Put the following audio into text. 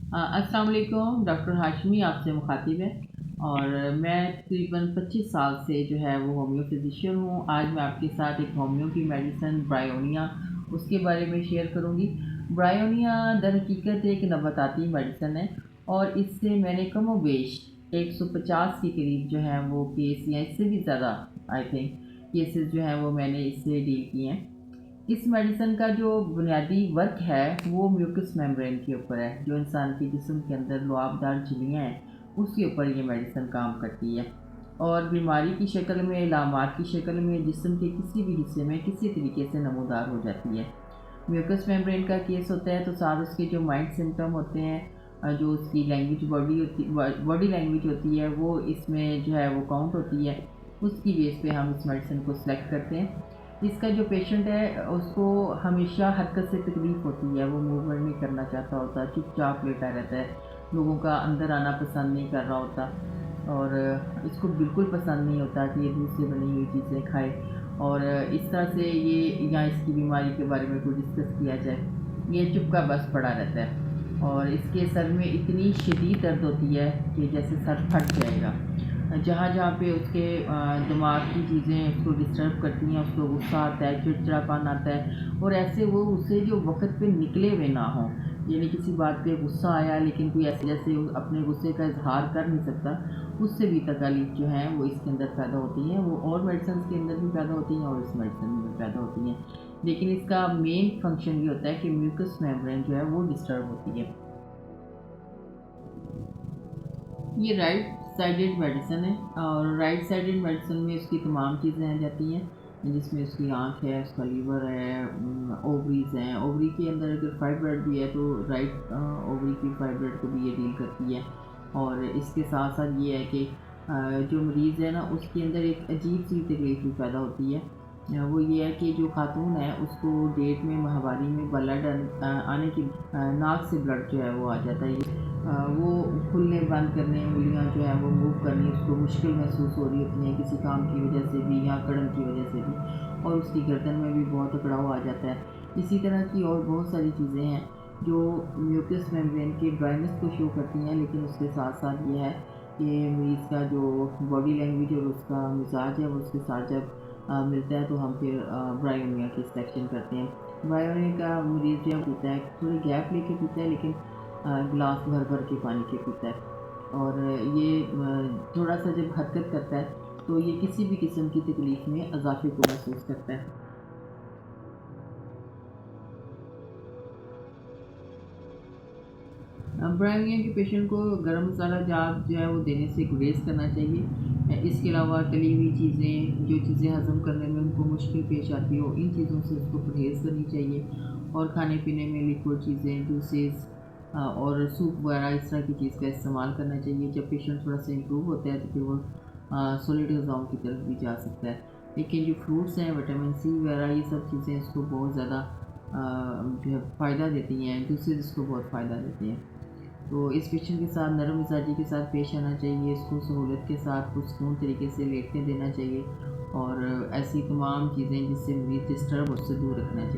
अस्सलाम वालेकुम। डॉक्टर हाशमी आपसे मुखातिब है और मैं तकरीबन 25 साल से जो है वो होम्यो फिजिशियन हूँ। आज मैं आपके साथ एक होम्यो की मेडिसिन ब्रायोनिया उसके बारे में शेयर करूँगी। ब्रायोनिया दर हकीकत एक नबाताती मेडिसिन है और इससे मैंने कमोबेश 150 के करीब जो है वो केस या इससे भी ज़्यादा आई थिंक केसेस जो हैं वो मैंने इससे डील किए हैं। इस मेडिसिन का जो बुनियादी वर्क है वो म्यूकस मेम्ब्रेन के ऊपर है, जो इंसान के जिस्म के अंदर लुआबदार झिल्लियाँ हैं उसके ऊपर ये मेडिसिन काम करती है और बीमारी की शक्ल में, इलामात की शक्ल में जिस्म के किसी भी हिस्से में किसी तरीके से नमूदार हो जाती है। म्यूकस मेम्ब्रेन का केस होता है तो साथ उसके जो माइंड सिम्टम होते हैं, जो उसकी लैंग्वेज बॉडी लैंग्वेज होती है वो इसमें जो है वो काउंट होती है। उसकी बेस पे हम इस मेडिसिन को सिलेक्ट करते हैं। इसका जो पेशेंट है उसको हमेशा हरकत से तकलीफ़ होती है, वो मूवमेंट नहीं करना चाहता होता, चुपचाप लेटा रहता है, लोगों का अंदर आना पसंद नहीं कर रहा होता और इसको बिल्कुल पसंद नहीं होता कि ये दूध से बनी हुई चीज़ें खाए और इस तरह से ये या इसकी बीमारी के बारे में कोई डिस्कस किया जाए, ये चुपका बस पड़ा रहता है और इसके सर में इतनी शदीद दर्द होती है कि जैसे सर फट जाएगा। जहाँ जहाँ पे उसके दिमाग की चीज़ें उसको डिस्टर्ब करती हैं, उसको गुस्सा आता है, चिड़चिड़ापन आता है और ऐसे वो उससे जो वक़्त पे निकले हुए ना हों, यानी किसी बात पे गुस्सा आया लेकिन कोई ऐसे जैसे अपने गुस्से का इज़हार कर नहीं सकता, उससे भी तकलीफ़ जो हैं वो इसके अंदर पैदा होती हैं। वो और मेडिसिन्स के अंदर भी पैदा होती हैं और इस मेडिसिन में भी पैदा होती हैं। लेकिन इसका मेन फंक्शन ये होता है कि म्यूकस मेम्ब्रेन जो है वो डिस्टर्ब होती है। ये राइट साइडेड मेडिसिन है और राइट साइडेड मेडिसिन में उसकी तमाम चीज़ें आ जाती हैं, जिसमें उसकी आँख है, उसका लीवर है, ओवरीज हैं। ओवरी के अंदर अगर फाइब्रॉइड भी है तो राइट ओवरी की फाइब्रॉइड को भी ये डील करती है और इसके साथ साथ ये है कि जो मरीज़ है ना उसके अंदर एक अजीब सी तकलीफ भी पैदा होती है। वो ये है कि जो खातून है उसको डेट में माहवारी में ब्लड आने की नाक से ब्लड जो है वो आ जाता है। वो खुलने बंद करने, उंगलियाँ जो है वो मूव करनी उसको मुश्किल महसूस हो रही होती हैं किसी काम की वजह से भी या कड़न की वजह से भी और उसकी गर्दन में भी बहुत अकड़ाव आ जाता है। इसी तरह की और बहुत सारी चीज़ें हैं जो म्यूकस मेम्ब्रेन के ड्राइनेस को शो करती हैं, लेकिन उसके साथ साथ ये है कि मरीज़ का जो बॉडी लैंग्वेज और उसका मिजाज है वो उसके साथ जब मिलता है तो हम फिर ब्रायोनिया की सिलेक्शन करते हैं। ब्रायोनिया का मरीज़ जो पीता है थोड़ी गैप लेके पीता है, लेकिन गिलास भर भर के पानी के पीता है और ये थोड़ा सा जब हरकत करता है तो ये किसी भी किस्म की तकलीफ़ में इजाफे को महसूस करता है। ब्रायमिया के पेशेंट को गरम मसाला जात जो है वो देने से गुरेज करना चाहिए। इसके अलावा तली हुई चीज़ें, जो चीज़ें हज़म करने में उनको मुश्किल पेश आती हो, इन चीज़ों से उसको परहेज़ करनी चाहिए और खाने पीने में लिक्विड चीज़ें, जूसेस और सूप वगैरह इस तरह की चीज़ का इस्तेमाल करना चाहिए। जब पेशेंट थोड़ा सा इम्प्रूव होता है तो फिर वो सॉलिड ग़िज़ाओं की तरफ भी जा सकता है। लेकिन जो फ्रूट्स हैं, विटामिन सी वगैरह ये सब चीज़ें इसको बहुत ज़्यादा जो है फ़ायदा देती हैं, जूसेस इसको बहुत फ़ायदा देती हैं। तो इस पेशेंट के साथ नरम मिजाजी के साथ पेश आना चाहिए, इसको सहूलियत के साथ पुरसकून तरीके से लेटने देना चाहिए और ऐसी तमाम चीज़ें जिससे मरीज़ डिस्टर्ब उससे दूर रखना चाहिए।